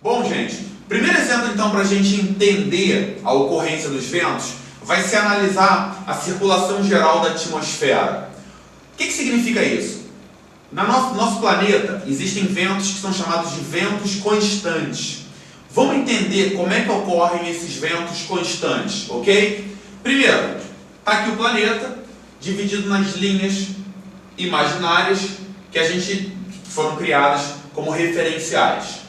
Bom, gente, o primeiro exemplo então para a gente entender a ocorrência dos ventos vai ser analisar a circulação geral da atmosfera. O que significa isso? No nosso planeta existem ventos que são chamados de ventos constantes. Vamos entender como é que ocorrem esses ventos constantes, ok? Primeiro, está aqui o planeta dividido nas linhas imaginárias que foram criadas como referenciais.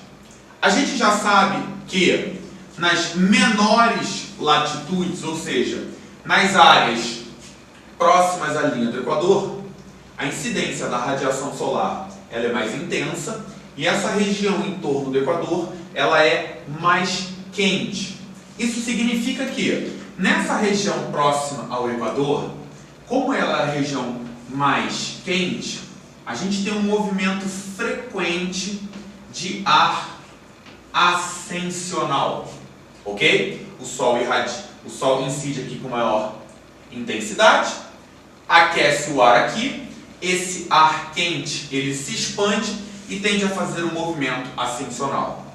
A gente já sabe que nas menores latitudes, ou seja, nas áreas próximas à linha do Equador, a incidência da radiação solar ela é mais intensa e essa região em torno do Equador ela é mais quente. Isso significa que nessa região próxima ao Equador, como ela é a região mais quente, a gente tem um movimento frequente de ar ascensional, ok? O Sol incide aqui com maior intensidade, aquece o ar aqui, esse ar quente ele se expande e tende a fazer um movimento ascensional.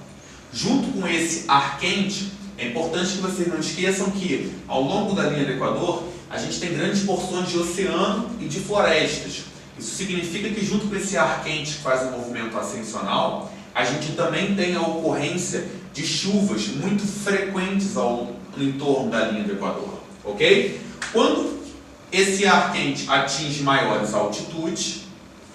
Junto com esse ar quente, é importante que vocês não esqueçam que ao longo da linha do Equador a gente tem grandes porções de oceano e de florestas. Isso significa que junto com esse ar quente que faz um movimento ascensional, a gente também tem a ocorrência de chuvas muito frequentes no entorno da linha do Equador, ok? Quando esse ar quente atinge maiores altitudes,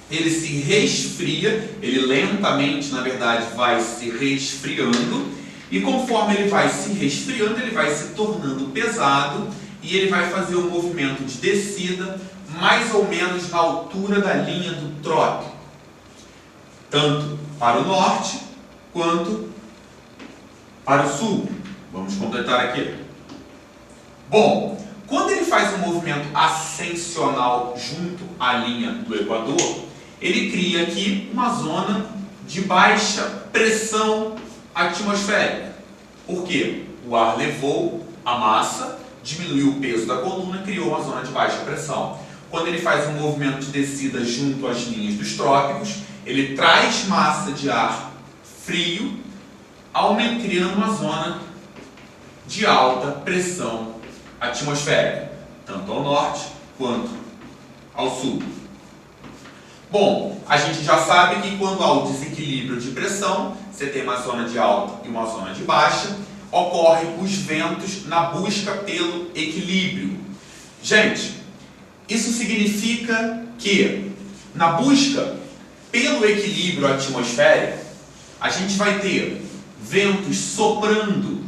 ele se resfria, ele lentamente, na verdade, vai se resfriando, e conforme ele vai se resfriando, ele vai se tornando pesado, e ele vai fazer um movimento de descida, mais ou menos na altura da linha do trópico, tanto para o norte quanto para o sul. Vamos completar aqui. Bom, quando ele faz um movimento ascensional junto à linha do Equador, ele cria aqui uma zona de baixa pressão atmosférica. Por quê? O ar levou a massa, diminuiu o peso da coluna e criou uma zona de baixa pressão. Quando ele faz um movimento de descida junto às linhas dos trópicos, ele traz massa de ar frio, criando uma zona de alta pressão atmosférica, tanto ao norte quanto ao sul. Bom, a gente já sabe que quando há o desequilíbrio de pressão, você tem uma zona de alta e uma zona de baixa, ocorrem os ventos na busca pelo equilíbrio. Gente, isso significa que na busca pelo equilíbrio atmosférico, a gente vai ter ventos soprando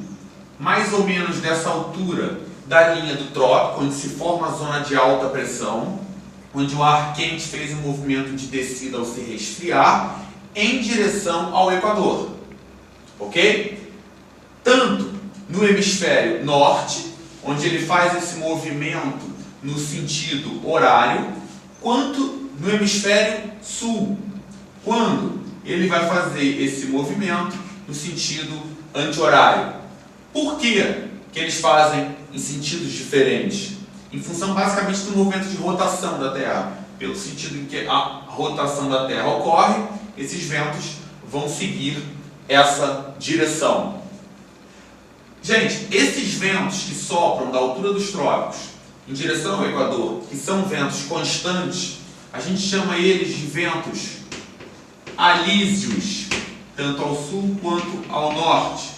mais ou menos dessa altura da linha do trópico, onde se forma a zona de alta pressão, onde o ar quente fez um movimento de descida ao se resfriar, em direção ao Equador. Ok? Tanto no hemisfério norte, onde ele faz esse movimento no sentido horário, quanto no hemisfério sul, quando ele vai fazer esse movimento no sentido anti-horário. Por que eles fazem em sentidos diferentes? Em função basicamente do movimento de rotação da Terra. Pelo sentido em que a rotação da Terra ocorre, esses ventos vão seguir essa direção. Gente, esses ventos que sopram da altura dos trópicos em direção ao Equador, que são ventos constantes, a gente chama eles de ventos alísios, tanto ao sul quanto ao norte.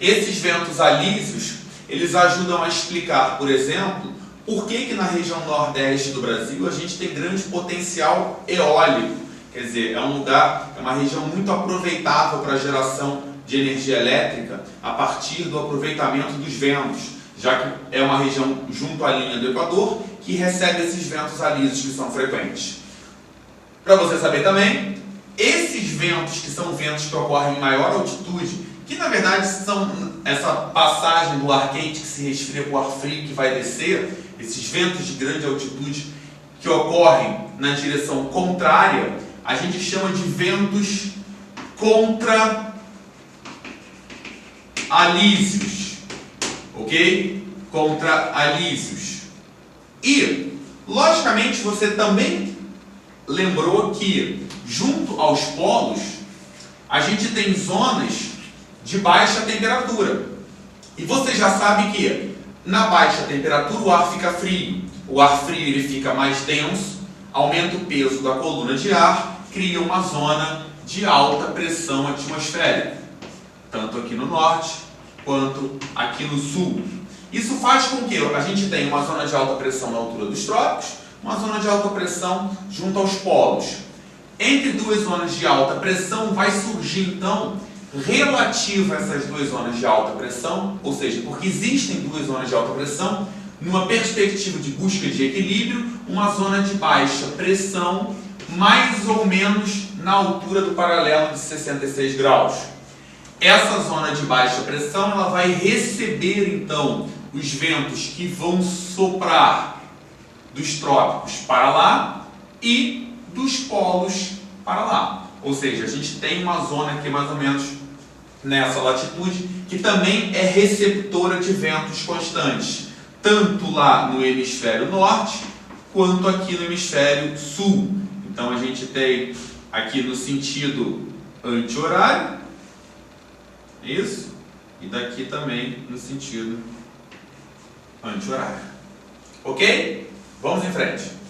Esses ventos alísios, eles ajudam a explicar, por exemplo, por que na região nordeste do Brasil a gente tem grande potencial eólico. Quer dizer, é uma região muito aproveitável para a geração de energia elétrica a partir do aproveitamento dos ventos, já que é uma região junto à linha do Equador que recebe esses ventos alísios que são frequentes. Para você saber também, esses ventos que são ventos que ocorrem em maior altitude, que na verdade são essa passagem do ar quente que se resfria para o ar frio que vai descer, esses ventos de grande altitude que ocorrem na direção contrária, a gente chama de ventos contra-alísios, ok? Contra-alísios. E, logicamente, você também lembrou que, junto aos polos, a gente tem zonas de baixa temperatura. E você já sabe que na baixa temperatura o ar fica frio. O ar frio ele fica mais denso, aumenta o peso da coluna de ar, cria uma zona de alta pressão atmosférica, tanto aqui no norte quanto aqui no sul. Isso faz com que a gente tenha uma zona de alta pressão na altura dos trópicos, uma zona de alta pressão junto aos polos. Entre duas zonas de alta pressão vai surgir então, relativa a essas duas zonas de alta pressão, ou seja, porque existem duas zonas de alta pressão, numa perspectiva de busca de equilíbrio, uma zona de baixa pressão, mais ou menos na altura do paralelo de 66 graus. Essa zona de baixa pressão ela vai receber então os ventos que vão soprar dos trópicos para lá e dos polos para lá. Ou seja, a gente tem uma zona aqui mais ou menos nessa latitude que também é receptora de ventos constantes, tanto lá no hemisfério norte quanto aqui no hemisfério sul. Então a gente tem aqui no sentido anti-horário, isso, e daqui também no sentido anti-horário. Ok? Vamos em frente.